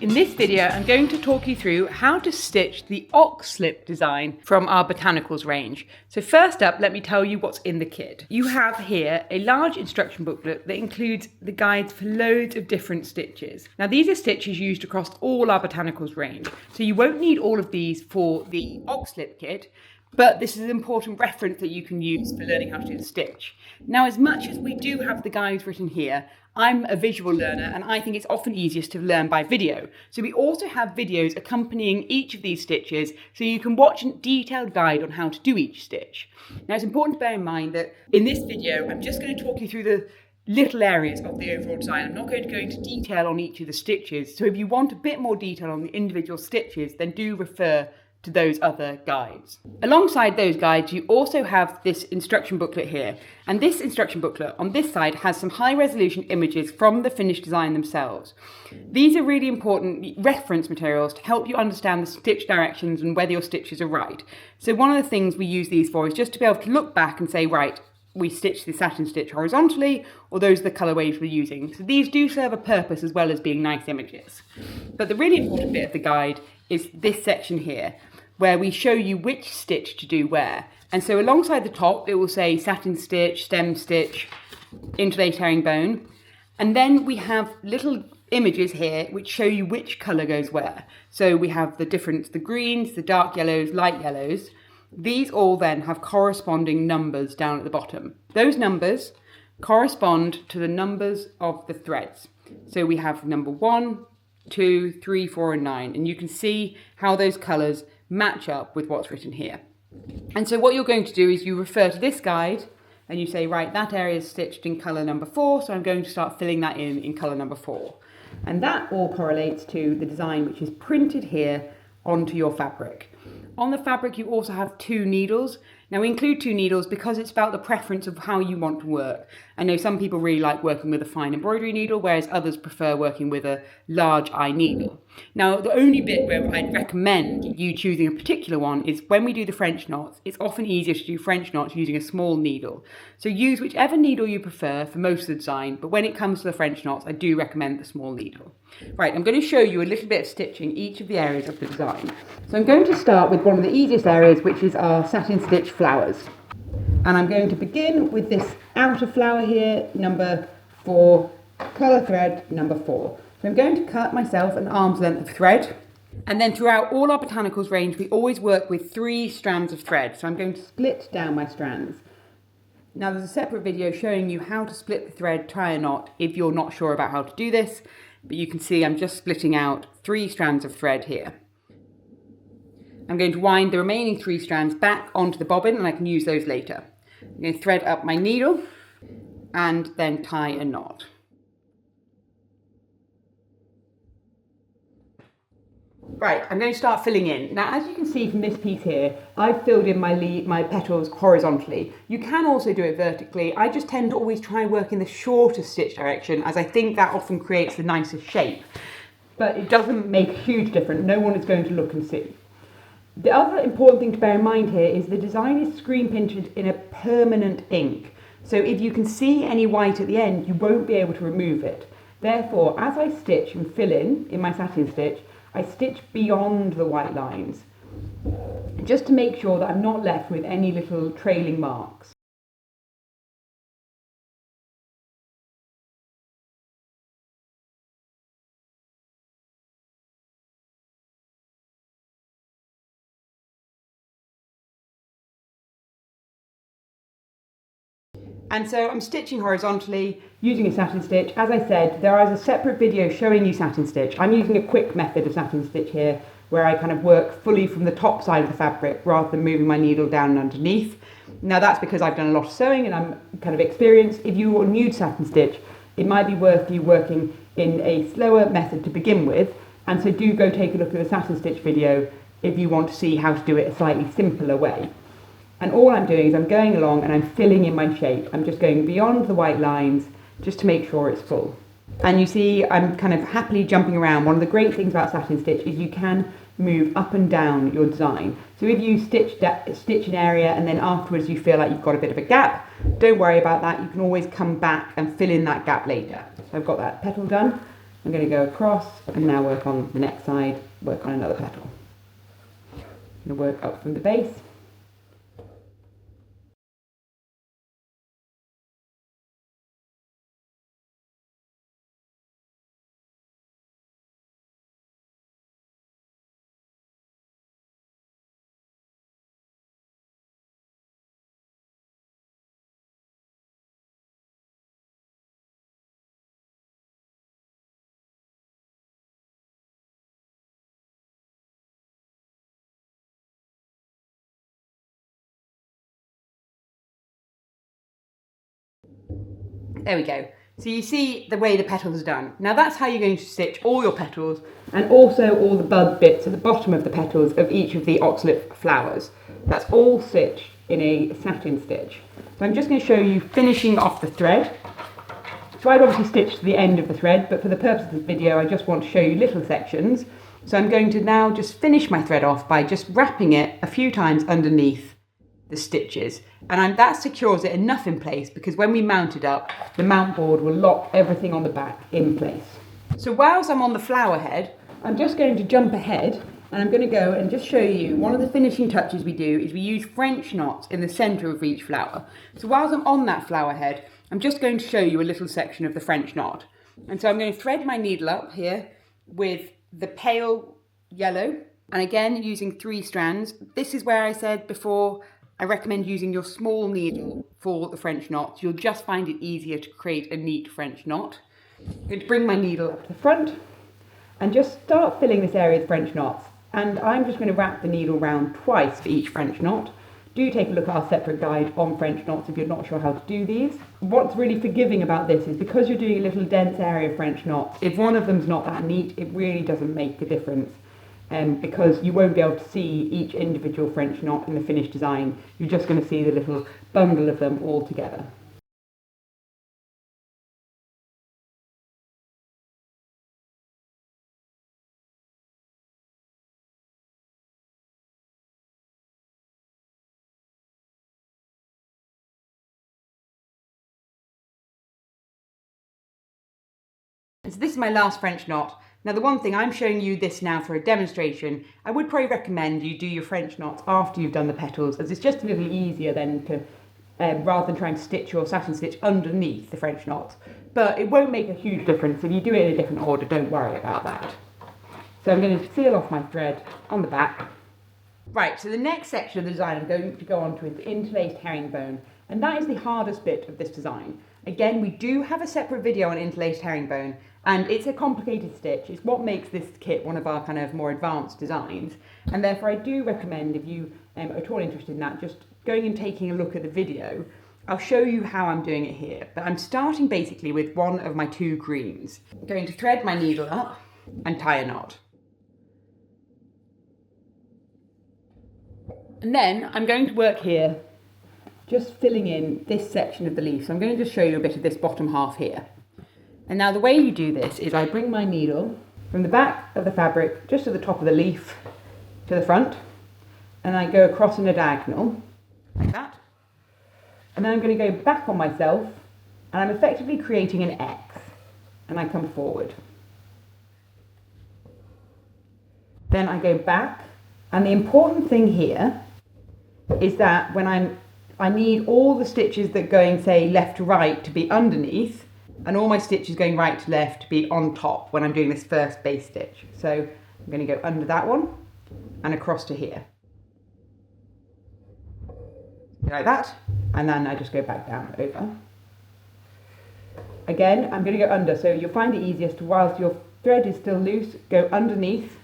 In this video, I'm going to talk you through how to stitch the Oxlip design from our Botanicals range. So first up, let me tell you what's in the kit. You have here a large instruction booklet that includes the guides for loads of different stitches. Now these are stitches used across all our Botanicals range, so you won't need all of these for the Oxlip kit, but this is an important reference that you can use for learning how to do the stitch. Now, as much as we do have the guides written here, I'm a visual learner and I think it's often easiest to learn by video. So we also have videos accompanying each of these stitches so you can watch a detailed guide on how to do each stitch. Now, it's important to bear in mind that in this video, I'm just going to talk you through the little areas of the overall design. I'm not going to go into detail on each of the stitches. So if you want a bit more detail on the individual stitches, then do refer to those other guides. Alongside those guides, you also have this instruction booklet here. And this instruction booklet on this side has some high resolution images from the finished design themselves. These are really important reference materials to help you understand the stitch directions and whether your stitches are right. So one of the things we use these for is just to be able to look back and say, right, we stitched the satin stitch horizontally, or those are the colorways we're using. So these do serve a purpose as well as being nice images. But the really important bit of the guide is this section here, where we show you which stitch to do where. And so alongside the top, it will say satin stitch, stem stitch, interlaced herringbone. And then we have little images here which show you which colour goes where. So we have the greens, the dark yellows, light yellows. These all then have corresponding numbers down at the bottom. Those numbers correspond to the numbers of the threads. So we have number 1, 2, 3, 4, and 9. And you can see how those colours match up with what's written here. And so what you're going to do is you refer to this guide and you say, right, that area is stitched in colour number 4, so I'm going to start filling that in colour number 4. And that all correlates to the design which is printed here onto your fabric. On the fabric, you also have 2 needles. Now we include 2 needles because it's about the preference of how you want to work. I know some people really like working with a fine embroidery needle, whereas others prefer working with a large eye needle. Now, the only bit where I'd recommend you choosing a particular one is when we do the French knots. It's often easier to do French knots using a small needle. So use whichever needle you prefer for most of the design, but when it comes to the French knots, I do recommend the small needle. Right, I'm going to show you a little bit of stitching each of the areas of the design. So I'm going to start with one of the easiest areas, which is our satin stitch flowers. And I'm going to begin with this outer flower here, number 4, colour thread number 4. So I'm going to cut myself an arm's length of thread. And then throughout all our Botanicals range, we always work with 3 strands of thread. So I'm going to split down my strands. Now there's a separate video showing you how to split the thread, tie a knot, if you're not sure about how to do this. But you can see I'm just splitting out 3 strands of thread here. I'm going to wind the remaining 3 strands back onto the bobbin and I can use those later. I'm going to thread up my needle and then tie a knot. Right, I'm going to start filling in. Now, as you can see from this piece here, I've filled in my petals horizontally. You can also do it vertically. I just tend to always try and work in the shortest stitch direction, as I think that often creates the nicest shape. But it doesn't make a huge difference. No one is going to look and see. The other important thing to bear in mind here is the design is screen printed in a permanent ink. So if you can see any white at the end, you won't be able to remove it. Therefore, as I stitch and fill in my satin stitch, I stitch beyond the white lines, just to make sure that I'm not left with any little trailing marks. And so I'm stitching horizontally using a satin stitch. As I said, there is a separate video showing you satin stitch. I'm using a quick method of satin stitch here, where I kind of work fully from the top side of the fabric rather than moving my needle down and underneath. Now that's because I've done a lot of sewing and I'm kind of experienced. If you are new to satin stitch, it might be worth you working in a slower method to begin with. And so do go take a look at the satin stitch video if you want to see how to do it a slightly simpler way. And all I'm doing is I'm going along and I'm filling in my shape. I'm just going beyond the white lines just to make sure it's full. And you see I'm kind of happily jumping around. One of the great things about satin stitch is you can move up and down your design. So if you stitch an area and then afterwards you feel like you've got a bit of a gap, don't worry about that. You can always come back and fill in that gap later. So I've got that petal done. I'm going to go across and now work on the next side, work on another petal. I'm going to work up from the base. There we go. So you see the way the petals are done. Now that's how you're going to stitch all your petals and also all the bud bits at the bottom of the petals of each of the oxlip flowers. That's all stitched in a satin stitch. So I'm just going to show you finishing off the thread. So I'd obviously stitched to the end of the thread, but for the purpose of this video I just want to show you little sections. So I'm going to now just finish my thread off by just wrapping it a few times underneath the stitches, and that secures it enough in place because when we mount it up, the mount board will lock everything on the back in place. So whilst I'm on the flower head, I'm just going to jump ahead and I'm going to go and just show you one of the finishing touches we do is we use French knots in the centre of each flower. So whilst I'm on that flower head, I'm just going to show you a little section of the French knot. And so I'm going to thread my needle up here with the pale yellow, and again using 3 strands. This is where I said before I recommend using your small needle for the French knots. You'll just find it easier to create a neat French knot. I'm going to bring my needle up to the front and just start filling this area with French knots. And I'm just going to wrap the needle round twice for each French knot. Do take a look at our separate guide on French knots if you're not sure how to do these. What's really forgiving about this is because you're doing a little dense area of French knots, if one of them's not that neat, it really doesn't make a difference. Because you won't be able to see each individual French knot in the finished design. You're just going to see the little bundle of them all together. So this is my last French knot. Now the one thing, I'm showing you this now for a demonstration. I would probably recommend you do your French knots after you've done the petals, as it's just a little easier then to, rather than trying to stitch your satin stitch underneath the French knots. But it won't make a huge difference. If you do it in a different order, don't worry about that. So I'm going to seal off my thread on the back. Right, so the next section of the design I'm going to go on to is the interlaced herringbone, and that is the hardest bit of this design. Again, we do have a separate video on interlaced herringbone, and it's a complicated stitch. It's what makes this kit one of our kind of more advanced designs, and therefore I do recommend, if you are at all interested in that, just going and taking a look at the video. I'll show you how I'm doing it here, but I'm starting basically with one of my 2 greens. I'm going to thread my needle up and tie a knot. And then I'm going to work here, just filling in this section of the leaf. So I'm going to just show you a bit of this bottom half here. And now the way you do this is I bring my needle from the back of the fabric, just to the top of the leaf, to the front, and I go across in a diagonal, like that. And then I'm going to go back on myself, and I'm effectively creating an X, and I come forward. Then I go back, and the important thing here is that when I need all the stitches that going, say, left to right to be underneath, and all my stitches going right to left to be on top when I'm doing this first base stitch. So I'm going to go under that one and across to here. Like that, and then I just go back down over. Again, I'm going to go under, so you'll find it easiest whilst your thread is still loose, go underneath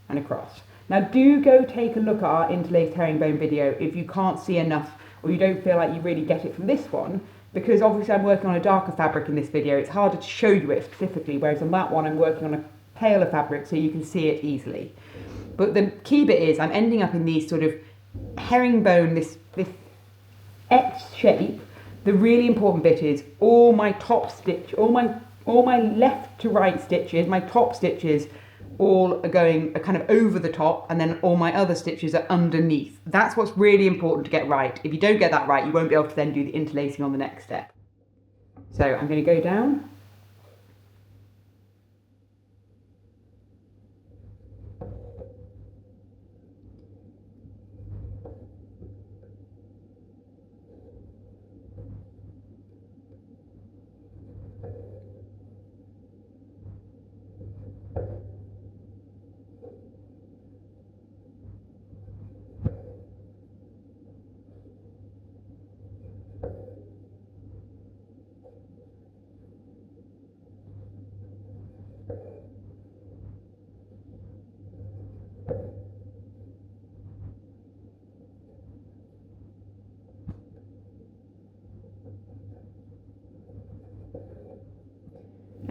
and across. Now do go take a look at our interlaced herringbone video if you can't see enough or you don't feel like you really get it from this one, because obviously I'm working on a darker fabric in this video. It's harder to show you it specifically, whereas on that one I'm working on a paler fabric so you can see it easily. But the key bit is I'm ending up in these sort of herringbone, this X shape. The really important bit is all my top stitch, all my left to right stitches, my top stitches all are going kind of over the top, and then all my other stitches are underneath. That's what's really important to get right. If you don't get that right, you won't be able to then do the interlacing on the next step. So I'm going to go down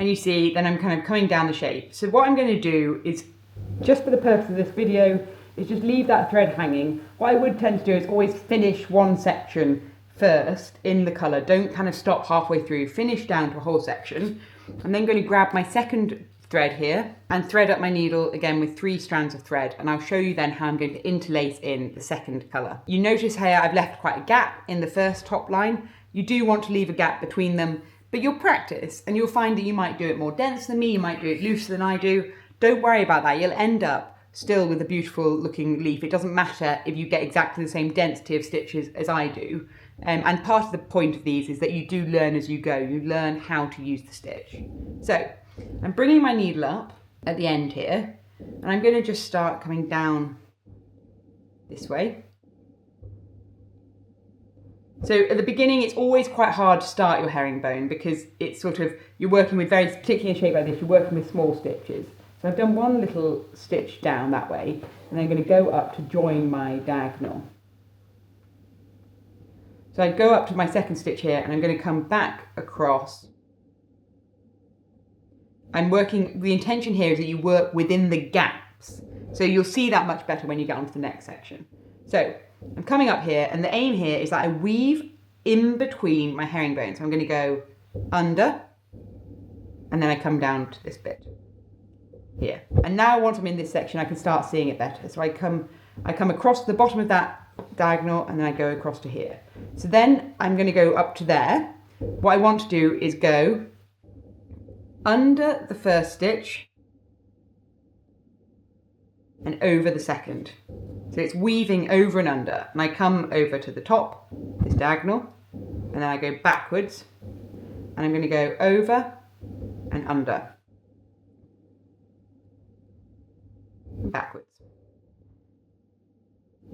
and you see then I'm kind of coming down the shape. So what I'm going to do is, just for the purpose of this video, is just leave that thread hanging. What I would tend to do is always finish one section first in the colour. Don't kind of stop halfway through, finish down to a whole section. I'm then going to grab my second thread here and thread up my needle again with 3 strands of thread, and I'll show you then how I'm going to interlace in the second colour. You notice here I've left quite a gap in the first top line. You do want to leave a gap between them, but you'll practice and you'll find that you might do it more dense than me, you might do it looser than I do. Don't worry about that, you'll end up still with a beautiful looking leaf. It doesn't matter if you get exactly the same density of stitches as I do. And part of the point of these is that you do learn as you go. You learn how to use the stitch. So I'm bringing my needle up at the end here, and I'm going to just start coming down this way. So at the beginning, it's always quite hard to start your herringbone because it's sort of, you're working with very, particularly in a shape like this, you're working with small stitches. So I've done one little stitch down that way, and I'm going to go up to join my diagonal. So I go up to my second stitch here, and I'm going to come back across. I'm working, the intention here is that you work within the gaps. So you'll see that much better when you get onto the next section. So I'm coming up here, and the aim here is that I weave in between my herringbone. So I'm going to go under, and then I come down to this bit here. And now once I'm in this section, I can start seeing it better. So I come across the bottom of that diagonal, and then I go across to here. So then I'm going to go up to there. What I want to do is go under the first stitch and over the second. So it's weaving over and under, and I come over to the top, this diagonal, and then I go backwards, and I'm going to go over and under, and backwards.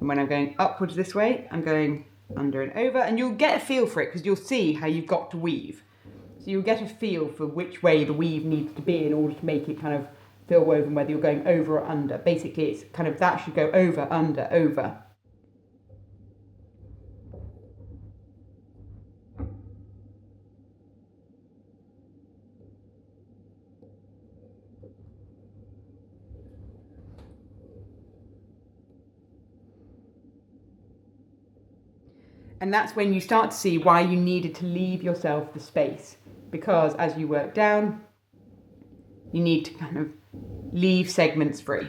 And when I'm going upwards this way, I'm going under and over, and you'll get a feel for it because you'll see how you've got to weave. So you'll get a feel for which way the weave needs to be in order to make it kind of feel woven, whether you're going over or under. Basically, it's kind of, that should go over, under, over. And that's when you start to see why you needed to leave yourself the space. Because as you work down, you need to kind of leave segments free.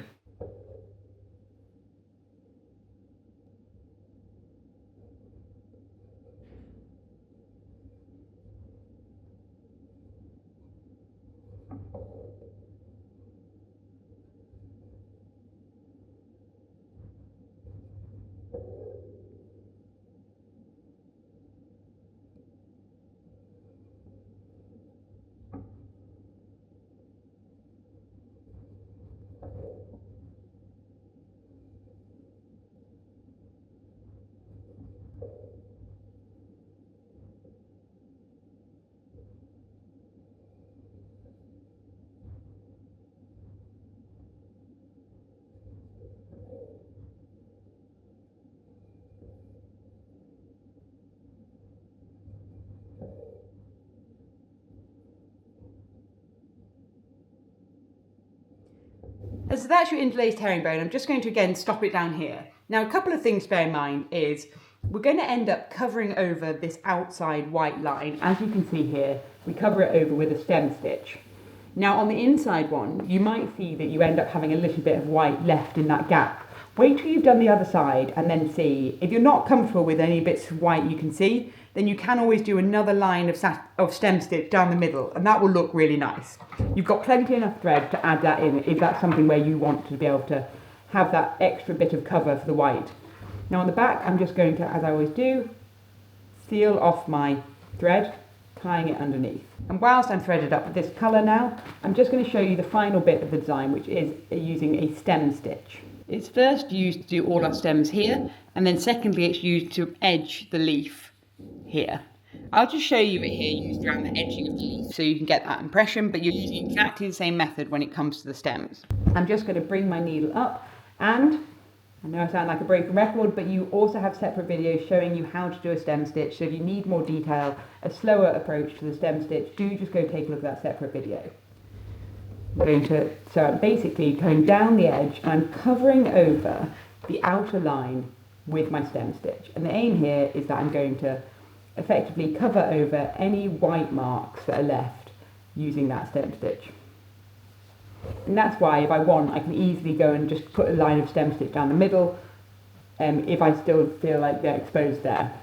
So that's your interlaced herringbone. I'm just going to again stop it down here. Now a couple of things to bear in mind is we're going to end up covering over this outside white line. As you can see here, we cover it over with a stem stitch. Now on the inside one, you might see that you end up having a little bit of white left in that gap. Wait till you've done the other side and then see. If you're not comfortable with any bits of white you can see, then you can always do another line of stem stitch down the middle, and that will look really nice. You've got plenty enough thread to add that in if that's something where you want to be able to have that extra bit of cover for the white. Now on the back, I'm just going to, as I always do, seal off my thread, tying it underneath. And whilst I'm threaded up with this colour now, I'm just going to show you the final bit of the design, which is using a stem stitch. It's first used to do all our stems here, and then secondly it's used to edge the leaf here. I'll just show you it here used around the edging of the leaf so you can get that impression, but you're using exactly the same method when it comes to the stems. I'm just going to bring my needle up and I know I sound like a broken record, but you also have separate videos showing you how to do a stem stitch. So if you need more detail, a slower approach to the stem stitch, do just go take a look at that separate video. So I'm basically going down the edge and I'm covering over the outer line with my stem stitch. And the aim here is that I'm going to effectively cover over any white marks that are left using that stem stitch. And that's why, if I want, I can easily go and just put a line of stem stitch down the middle, if I still feel like they're exposed there.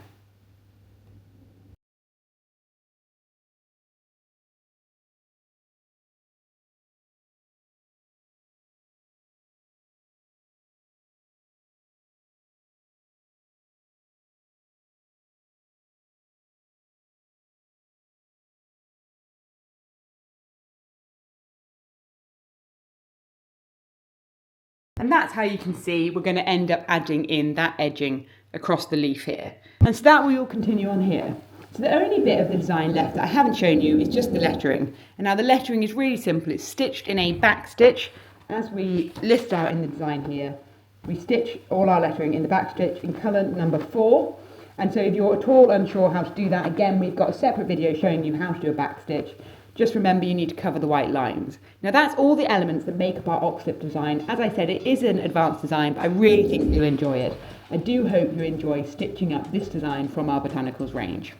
And that's how you can see we're going to end up adding in that edging across the leaf here. And so that we will continue on here. So the only bit of the design left that I haven't shown you is just the lettering. And now the lettering is really simple. It's stitched in a back stitch. As we list out in the design here, we stitch all our lettering in the back stitch in colour number 4. And so if you're at all unsure how to do that, again, we've got a separate video showing you how to do a back stitch. Just remember you need to cover the white lines. Now that's all the elements that make up our Oxlip design. As I said, it is an advanced design, but I really think you'll enjoy it. I do hope you enjoy stitching up this design from our Botanicals range.